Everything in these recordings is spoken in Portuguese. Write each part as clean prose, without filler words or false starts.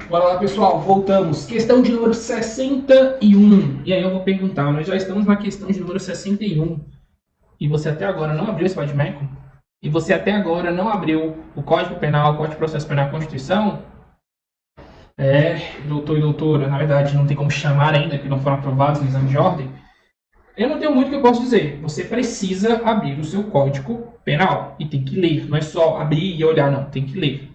Bora lá, pessoal, voltamos. Questão de número 61. E aí eu vou perguntar, nós já estamos na questão de número 61. E você até agora não abriu esse Vademecum? E você até agora não abriu o Código Penal, o Código de Processo Penal e a Constituição? Doutor e doutora, na verdade não tem como chamar ainda, que não foram aprovados no exame de ordem. Eu não tenho muito o que eu posso dizer. Você precisa abrir o seu Código Penal. E tem que ler. Não é só abrir e olhar, não. Tem que ler.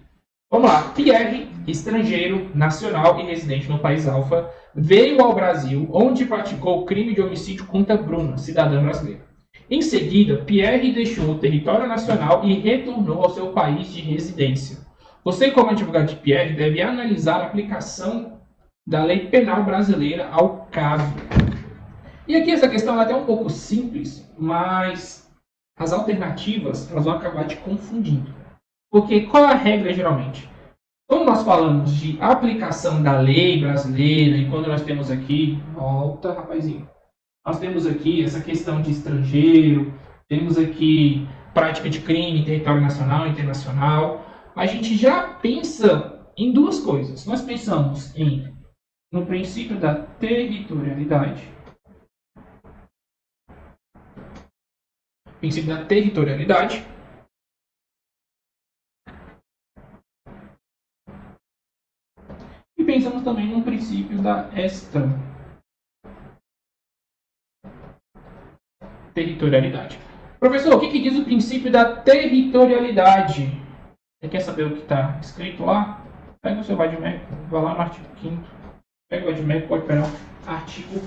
Vamos lá. Pierre, estrangeiro, nacional e residente no país alfa, veio ao Brasil, onde praticou o crime de homicídio contra Bruna, cidadã brasileira. Em seguida, Pierre deixou o território nacional e retornou ao seu país de residência. Você, como advogado de Pierre, deve analisar a aplicação da lei penal brasileira ao caso. E aqui essa questão é até um pouco simples, mas as alternativas elas vão acabar te confundindo. Porque qual é a regra geralmente? Quando nós falamos de aplicação da lei brasileira, e quando nós temos aqui, volta rapazinho, nós temos aqui essa questão de estrangeiro, temos aqui prática de crime em território nacional e internacional, a gente já pensa em duas coisas. Nós pensamos no princípio da territorialidade, princípio da territorialidade, e pensamos também no princípio da extraterritorialidade. Professor, o que diz o princípio da territorialidade? Você quer saber o que está escrito lá? Pega o seu Vademecum, vai lá no artigo 5º. Pega o Vademecum, pode pegar o artigo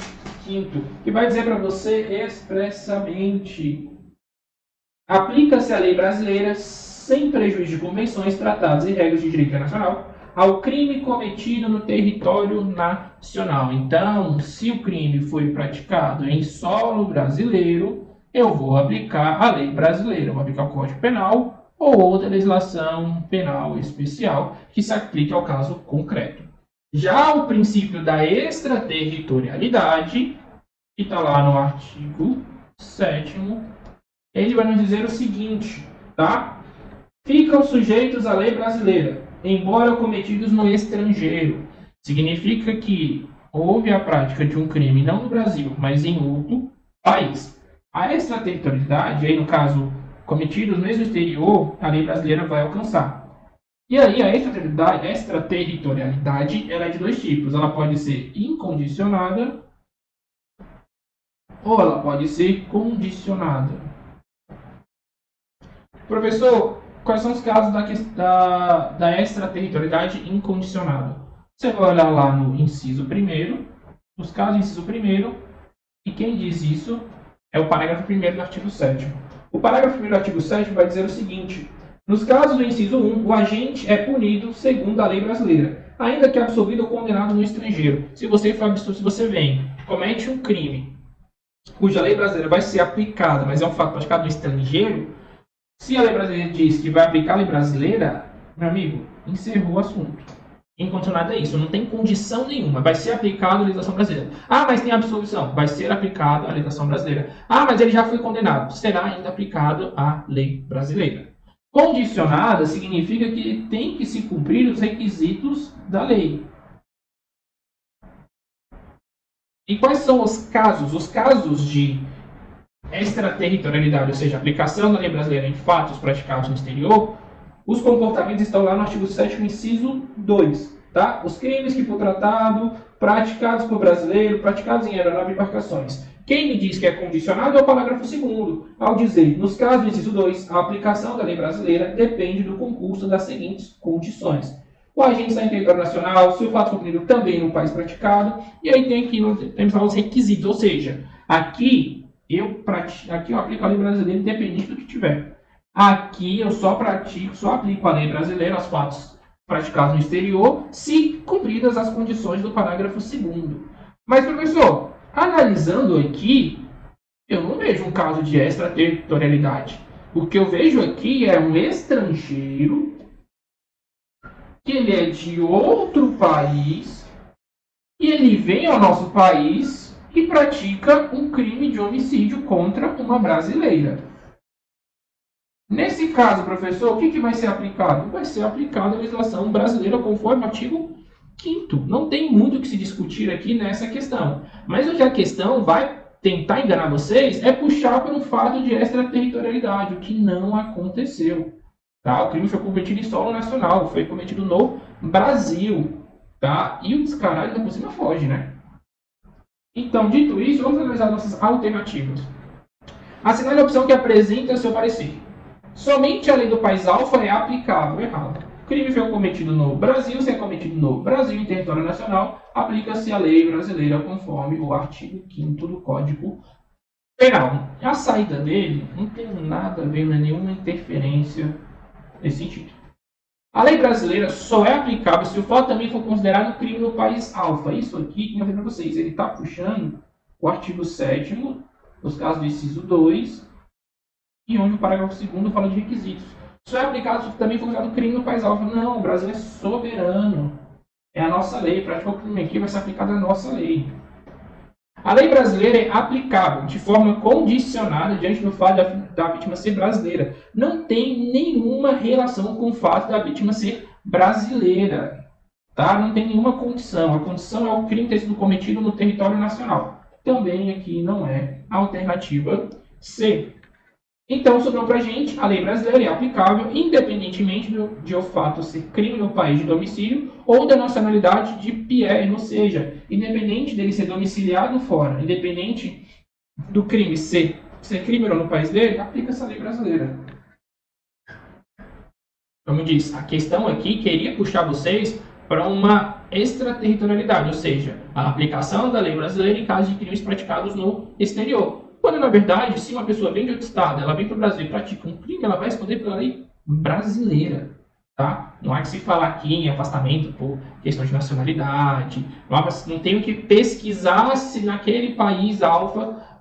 5º, que vai dizer para você expressamente: aplica-se a lei brasileira sem prejuízo de convenções, tratados e regras de direito internacional ao crime cometido no território nacional. Então, se o crime foi praticado em solo brasileiro, eu vou aplicar a lei brasileira, vou aplicar o Código Penal ou outra legislação penal especial que se aplique ao caso concreto. Já o princípio da extraterritorialidade, que está lá no artigo 7º, ele vai nos dizer o seguinte, tá? Ficam sujeitos à lei brasileira, embora cometidos no estrangeiro. Significa que houve a prática de um crime não no Brasil, mas em outro país. A extraterritorialidade, aí no caso, cometidos no exterior, a lei brasileira vai alcançar. E aí a extraterritorialidade ela é de dois tipos. Ela pode ser incondicionada ou ela pode ser condicionada. Professor, quais são os casos da extraterritorialidade incondicionada? Você vai olhar lá no inciso 1º, os casos do inciso 1º, e quem diz isso é o parágrafo 1º do artigo 7º. O parágrafo 1º do artigo 7º vai dizer o seguinte: nos casos do inciso 1, o agente é punido segundo a lei brasileira, ainda que absolvido ou condenado no estrangeiro. Se você comete um crime cuja lei brasileira vai ser aplicada, mas é um fato praticado no estrangeiro, se a lei brasileira diz que vai aplicar a lei brasileira, meu amigo, encerrou o assunto. Incondicionado é isso, não tem condição nenhuma. Vai ser aplicada a legislação brasileira. Ah, mas tem absolvição. Vai ser aplicada a legislação brasileira. Ah, mas ele já foi condenado. Será ainda aplicado a lei brasileira. Condicionada significa que tem que se cumprir os requisitos da lei. E quais são os casos? Os casos de extraterritorialidade, ou seja, aplicação da lei brasileira em fatos praticados no exterior, os comportamentos estão lá no artigo 7º, inciso 2. Tá? Os crimes que for tratado, praticados por brasileiro, praticados em aeronave e embarcações. Quem me diz que é condicionado é o parágrafo 2º, ao dizer, nos casos do inciso 2, a aplicação da lei brasileira depende do concurso das seguintes condições. O agente está em território nacional, se o fato for cometido também no país praticado, e aí temos lá os requisitos, ou seja, aqui eu aplico a lei brasileira independente do que tiver. Aqui eu só aplico a lei brasileira aos fatos praticados no exterior, se cumpridas as condições do parágrafo 2º. Mas, professor, analisando aqui, eu não vejo um caso de extraterritorialidade. O que eu vejo aqui é um estrangeiro que ele é de outro país e ele vem ao nosso país e pratica um crime de homicídio contra uma brasileira. Nesse caso, professor, o que vai ser aplicado? Vai ser aplicada a legislação brasileira conforme o artigo quinto. Não tem muito o que se discutir aqui nessa questão. Mas o que a questão vai tentar enganar vocês é puxar por um fato de extraterritorialidade, o que não aconteceu. Tá? O crime foi cometido em solo nacional, foi cometido no Brasil. Tá? E o descarado ainda por cima foge, né? Então, dito isso, vamos analisar nossas alternativas. Assinale a opção que apresenta seu parecer. Somente a lei do país alfa é aplicável. Errado. O crime foi cometido no Brasil, se é cometido no Brasil em território nacional, aplica-se a lei brasileira conforme o artigo 5º do Código Penal. A saída dele não tem nada a ver, não é nenhuma interferência nesse sentido. A lei brasileira só é aplicável se o fato também for considerado crime no país alfa. Isso aqui, que eu falei para vocês, ele está puxando o artigo 7º, os casos do inciso 2, e onde o parágrafo 2º fala de requisitos. Só é aplicado se também for considerado crime no país alfa. Não, o Brasil é soberano. É a nossa lei. Praticar o crime aqui vai ser aplicado a nossa lei. A lei brasileira é aplicável de forma condicionada diante do fato da vítima ser brasileira. Não tem nenhuma relação com o fato da vítima ser brasileira. Tá? Não tem nenhuma condição. A condição é o crime ter sido cometido no território nacional. Também aqui não é a alternativa C. Então, sobrou para a gente, a lei brasileira é aplicável independentemente de o fato ser crime no país de domicílio ou da nacionalidade de Pierre, ou seja, independente dele ser domiciliado fora, independente do crime ser crime no país dele, aplica-se a lei brasileira. Como disse, a questão aqui queria puxar vocês para uma extraterritorialidade, ou seja, a aplicação da lei brasileira em caso de crimes praticados no exterior. Quando, na verdade, se uma pessoa vem de outro estado, ela vem para o Brasil e pratica um crime, ela vai responder pela lei brasileira. Tá? Não há que se falar aqui em afastamento por questão de nacionalidade. Não tenho que pesquisar se naquele país alfa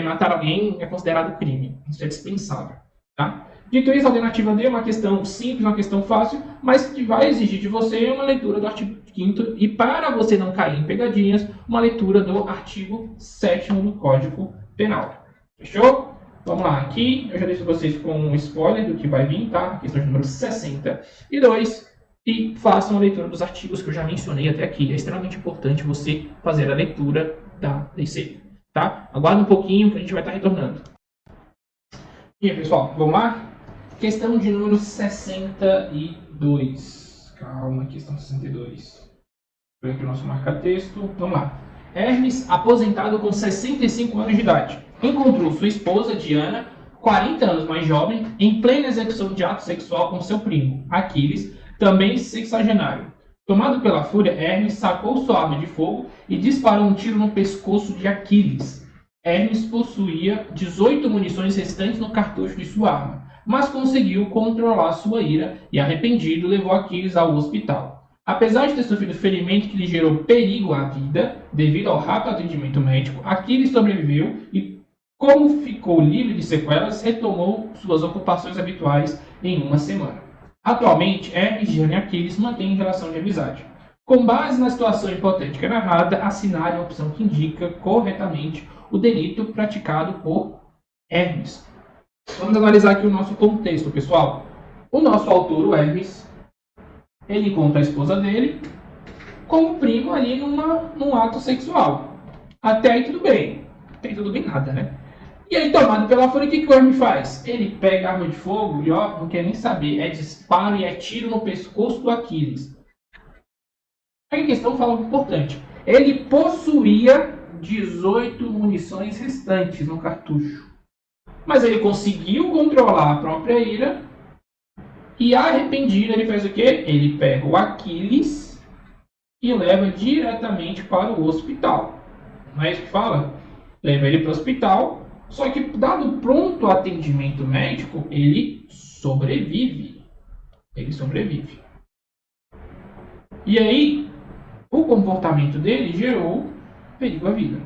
matar alguém é considerado crime. Isso é dispensável. Tá? Dito isso, a alternativa D é uma questão simples, uma questão fácil, mas que vai exigir de você uma leitura do artigo 5º e, para você não cair em pegadinhas, uma leitura do artigo 7º do Código Penal. Fechou? Vamos lá. Aqui eu já deixo vocês com um spoiler do que vai vir, tá? Questão número 62. E façam a leitura dos artigos que eu já mencionei até aqui. É extremamente importante você fazer a leitura da DC. Tá? Aguarda um pouquinho que a gente vai estar retornando. E aí, pessoal, vamos lá? Questão de número 62. Calma, questão 62. Vou aqui o nosso marca-texto. Vamos lá. Hermes, aposentado com 65 anos de idade, encontrou sua esposa, Diana, 40 anos mais jovem, em plena execução de ato sexual com seu primo, Aquiles, também sexagenário. Tomado pela fúria, Hermes sacou sua arma de fogo e disparou um tiro no pescoço de Aquiles. Hermes possuía 18 munições restantes no cartucho de sua arma, mas conseguiu controlar sua ira e, arrependido, levou Aquiles ao hospital. Apesar de ter sofrido ferimento que lhe gerou perigo à vida, devido ao rápido atendimento médico, Aquiles sobreviveu e, como ficou livre de sequelas, retomou suas ocupações habituais em uma semana. Atualmente, Hermes, Diana e Aquiles mantêm relação de amizade. Com base na situação hipotética narrada, assinale a opção que indica corretamente o delito praticado por Hermes. Vamos analisar aqui o nosso contexto, pessoal. O nosso autor, o Hermes, ele encontra a esposa dele com o primo ali num ato sexual. Até aí tudo bem. Tem tudo bem nada, né? E aí, tomado pela fúria, o que o Hermes faz? Ele pega a arma de fogo e, ó, não quer nem saber. É disparo e é tiro no pescoço do Aquiles. Aí a questão fala algo importante. Ele possuía 18 munições restantes no cartucho. Mas ele conseguiu controlar a própria ira. E arrependido, ele faz o quê? Ele pega o Aquiles e leva diretamente para o hospital. Não é isso que fala? Leva ele para o hospital, só que, dado pronto atendimento médico, ele sobrevive. Ele sobrevive. E aí, o comportamento dele gerou perigo à vida.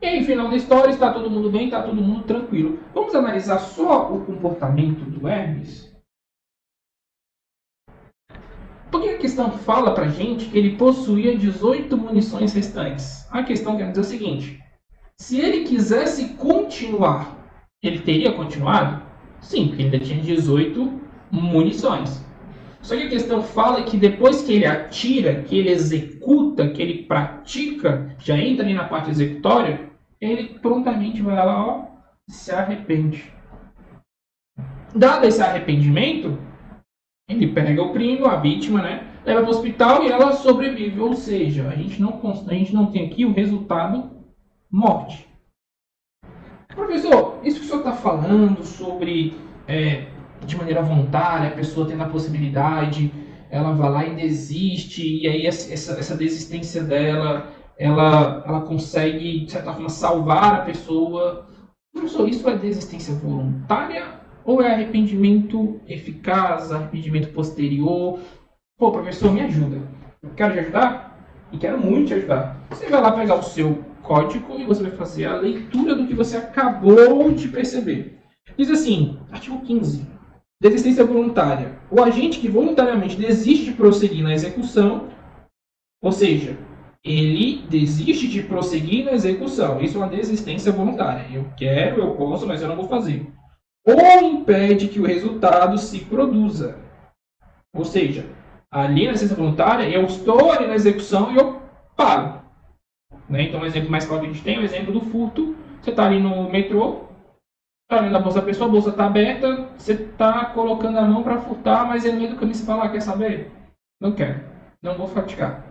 E aí, final da história, está todo mundo bem, está todo mundo tranquilo. Vamos analisar só o comportamento do Hermes? Porque a questão fala pra gente que ele possuía 18 munições restantes. A questão quer dizer o seguinte: se ele quisesse continuar, ele teria continuado? Sim, porque ele ainda tinha 18 munições. Só que a questão fala que depois que ele atira, que ele executa, que ele pratica, já entra ali na parte executória, ele prontamente vai lá, ó, se arrepende. Dado esse arrependimento, ele pega o crime, a vítima, né? Leva para o hospital e ela sobrevive. Ou seja, a gente não tem aqui o resultado morte. Professor, isso que o senhor está falando sobre de maneira voluntária, a pessoa tendo a possibilidade, ela vai lá e desiste, e aí essa desistência dela, ela consegue, de certa forma, salvar a pessoa. Professor, isso é desistência voluntária ou é arrependimento eficaz, arrependimento posterior? Pô, professor, me ajuda. Eu quero te ajudar e quero muito te ajudar. Você vai lá pegar o seu código e você vai fazer a leitura do que você acabou de perceber. Diz assim, artigo 15. Desistência voluntária. O agente que voluntariamente desiste de prosseguir na execução, ou seja, ele desiste de prosseguir na execução. Isso é uma desistência voluntária. Eu quero, eu posso, mas eu não vou fazer. Ou impede que o resultado se produza. Ou seja, ali na licença voluntária, eu estou ali na execução e eu paro. Né? Então, o exemplo mais claro que a gente tem é o exemplo do furto. Você está ali no metrô, está olhando a bolsa da pessoa, a bolsa está aberta, você está colocando a mão para furtar, mas no meio do caminho você fala, quer saber? Não quero, não vou praticar.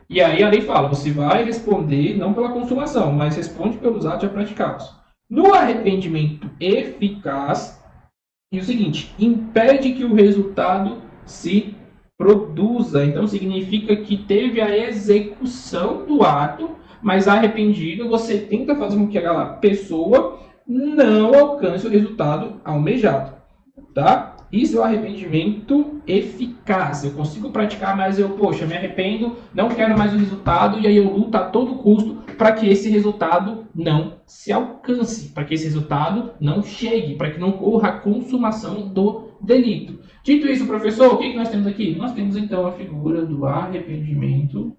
E aí a lei fala, você vai responder não pela consumação, mas responde pelos atos já praticados. No arrependimento eficaz, e o seguinte, impede que o resultado se produza. Então significa que teve a execução do ato, mas arrependido, você tenta fazer com que aquela pessoa não alcance o resultado almejado. Tá? Isso é o arrependimento eficaz. Eu consigo praticar, mas eu, poxa, me arrependo, não quero mais o resultado, e aí eu luto a todo custo para que esse resultado não se alcance, para que esse resultado não chegue, para que não ocorra a consumação do delito. Dito isso, professor, o que nós temos aqui? Nós temos então a figura do arrependimento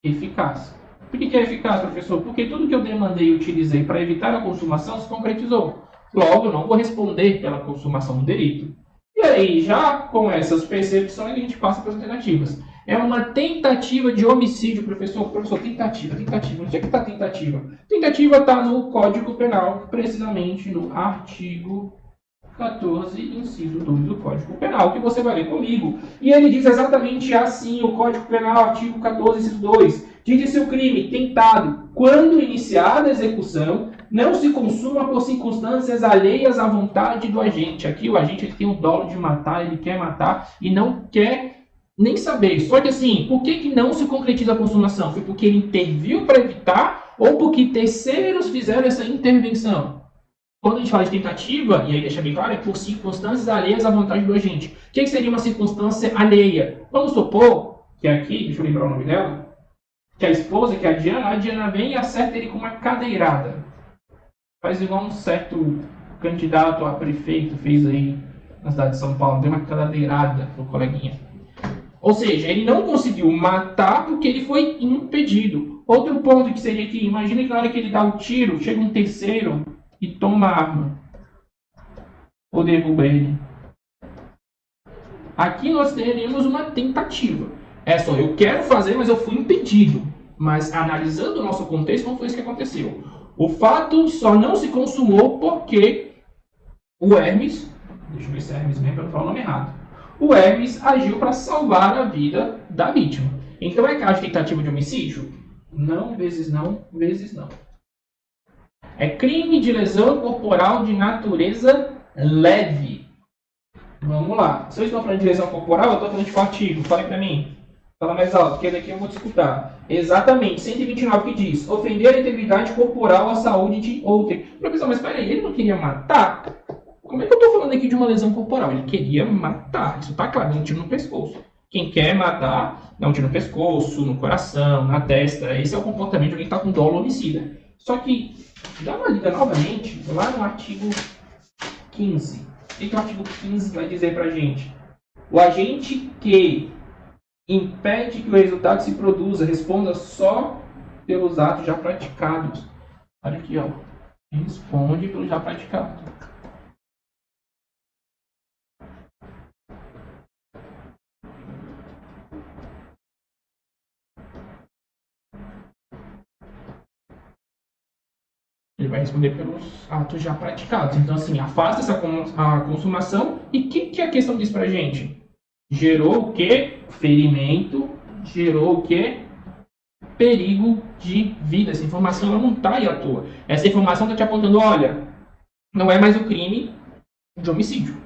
eficaz. Por que é eficaz, professor? Porque tudo que eu demandei e utilizei para evitar a consumação se concretizou. Logo, não vou responder pela consumação do delito. E aí, já com essas percepções, a gente passa para as alternativas. É uma tentativa de homicídio, professor. Professor, tentativa. Onde é que está a tentativa? Tentativa está no Código Penal, precisamente no artigo 14, inciso 2 do Código Penal, que você vai ler comigo. E ele diz exatamente assim, o Código Penal, artigo 14, inciso 2. Diz-se o crime tentado, quando iniciada a execução, não se consuma por circunstâncias alheias à vontade do agente. Aqui o agente ele tem o dolo de matar, ele quer matar e não quer nem saber. Só que assim, por que não se concretiza a consumação? Foi porque ele interviu para evitar ou porque terceiros fizeram essa intervenção? Quando a gente fala de tentativa, e aí deixa bem claro, é por circunstâncias alheias à vontade do agente. O que seria uma circunstância alheia? Vamos supor que aqui, deixa eu lembrar o nome dela, que a esposa, que é a Diana vem e acerta ele com uma cadeirada. Faz igual um certo candidato a prefeito fez aí na cidade de São Paulo, deu uma cadeirada no coleguinha. Ou seja, ele não conseguiu matar porque ele foi impedido. Outro ponto que seria que, imagina que na hora que ele dá o tiro, chega um terceiro e toma a arma ou derruba ele. Aqui nós teríamos uma tentativa. É só, eu quero fazer, mas eu fui impedido. Mas analisando o nosso contexto, não foi isso que aconteceu. O fato só não se consumou porque o Hermes, deixa eu ver se é Hermes mesmo para não falar o nome errado, o Hermes agiu para salvar a vida da vítima. Então é caso de tentativa de homicídio? Não, vezes não, vezes não. É crime de lesão corporal de natureza leve. Vamos lá. Se eu estou falando de lesão corporal, eu estou falando de qual artigo? Fale para mim. Fala mais alto, porque daqui eu vou disputar. Exatamente, 129 que diz: ofender a integridade corporal, a saúde de outrem. Professor, mas peraí, ele não queria matar? Como é que eu estou falando aqui de uma lesão corporal? Ele queria matar. Isso está claro, dá um tiro no pescoço. Quem quer matar, dá um tiro no pescoço, no coração, na testa. Esse é o comportamento de alguém que está com dolo homicida. Só que, dá uma lida novamente, lá no artigo 15. O que o artigo 15 vai dizer para a gente? O agente que impede que o resultado se produza, responda só pelos atos já praticados. Olha aqui, ó. Responde pelo já praticado. Ele vai responder pelos atos já praticados. Então, assim, afasta a consumação. E o que a questão diz pra gente? Gerou o quê? Ferimento. Gerou o quê? Perigo de vida. Essa informação ela não está aí à toa. Essa informação está te apontando, olha, não é mais o crime de homicídio.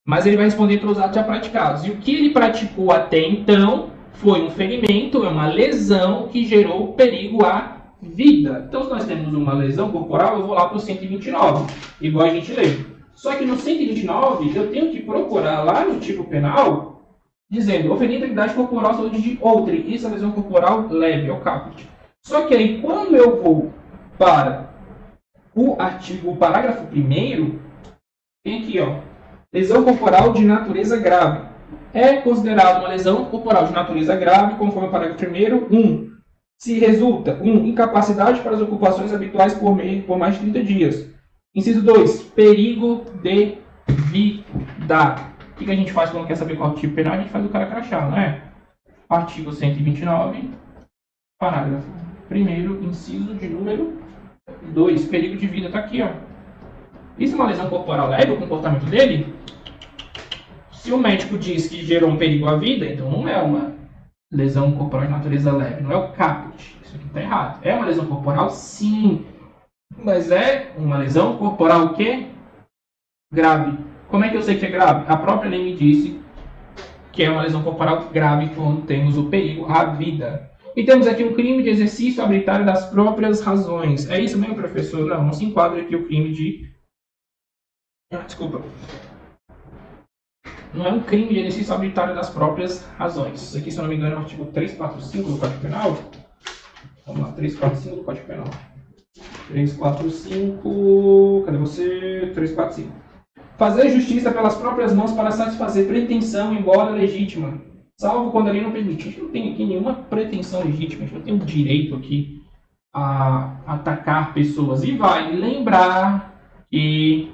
Mas ele vai responder pelos atos já praticados. E o que ele praticou até então foi um ferimento, é uma lesão que gerou perigo à vida. Então, se nós temos uma lesão corporal, eu vou lá para o 129, igual a gente leu. Só que no 129, eu tenho que procurar lá no tipo penal, dizendo, oferir integridade corporal à saúde de outrem. Isso é lesão corporal leve, é o caput. Só que aí, quando eu vou para o parágrafo 1º, tem aqui, ó, lesão corporal de natureza grave. É considerado uma lesão corporal de natureza grave, conforme o parágrafo 1º, se resulta, incapacidade para as ocupações habituais por mais de 30 dias. Inciso 2, perigo de vida. O que a gente faz quando quer saber qual é o tipo penal? A gente faz o cara crachá, não é? Artigo 129, parágrafo 1º, inciso de número 2, perigo de vida. Está aqui, ó. Isso é uma lesão corporal leve, o comportamento dele? Se o médico diz que gerou um perigo à vida, então não é uma lesão corporal de natureza leve, não é o caput. Isso aqui está errado. É uma lesão corporal? Sim. Mas é uma lesão corporal o quê? Grave. Como é que eu sei que é grave? A própria lei me disse que é uma lesão corporal grave quando temos o perigo à vida. E temos aqui um crime de exercício arbitrário das próprias razões. É isso mesmo, professor? Não, não se enquadra aqui o crime de... desculpa. Não é um crime de exercício arbitrário das próprias razões. Isso aqui, se eu não me engano, é o artigo 345 do Código Penal. Vamos lá, 345 do Código Penal. 345... Cadê você? 345. Fazer justiça pelas próprias mãos para satisfazer pretensão, embora legítima, salvo quando a lei não permite. A gente não tem aqui nenhuma pretensão legítima, a gente não tem o direito aqui a atacar pessoas. E vale lembrar que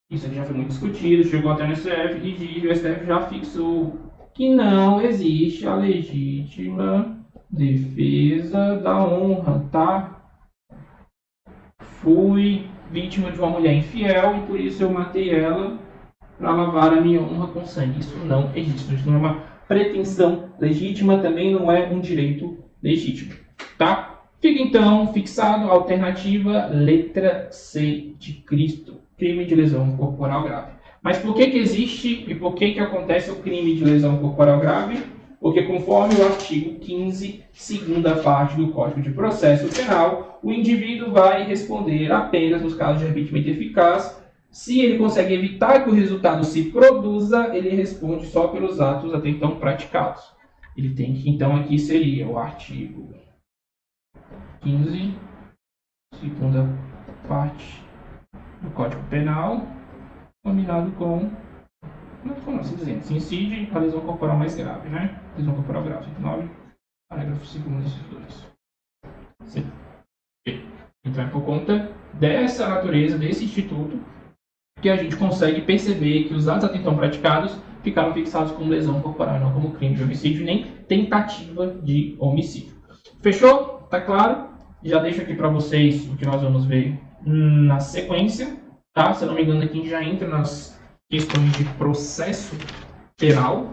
isso aqui já foi muito discutido, chegou até no STF e o STF já fixou que não existe a legítima defesa da honra, tá? Fui vítima de uma mulher infiel e por isso eu matei ela para lavar a minha honra com sangue. Isso não existe. Isso não é uma pretensão legítima, também não é um direito legítimo. Tá? Fica então fixado a alternativa letra C de Cristo. Crime de lesão corporal grave. Mas por que existe e por que acontece o crime de lesão corporal grave? Porque conforme o artigo 15, segunda parte do Código de Processo Penal, o indivíduo vai responder apenas nos casos de arrependimento eficaz. Se ele consegue evitar que o resultado se produza, ele responde só pelos atos até então praticados. Ele tem que, então, aqui seria o artigo 15, segunda parte do Código Penal, combinado com... Não, dizendo, se incide a lesão corporal mais grave, né? Lesão corporal grave, 9, parágrafo 2º desses dois. Sim. Então é por conta dessa natureza, desse instituto, que a gente consegue perceber que os atos até então praticados ficaram fixados como lesão corporal, não como crime de homicídio, nem tentativa de homicídio. Fechou? Tá claro? Já deixo aqui para vocês o que nós vamos ver na sequência, tá? Se eu não me engano, aqui a gente já entra nas questões de processo penal,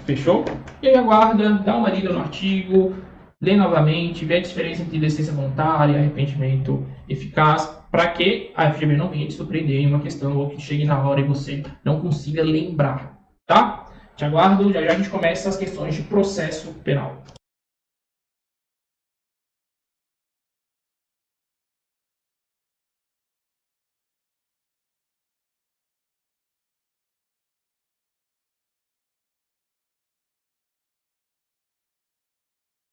fechou? E aí aguarda, dá uma lida no artigo, lê novamente, vê a diferença entre licença voluntária e arrependimento eficaz, para que a FGV não venha te surpreender em uma questão ou que chegue na hora e você não consiga lembrar, tá? Te aguardo, já a gente começa as questões de processo penal.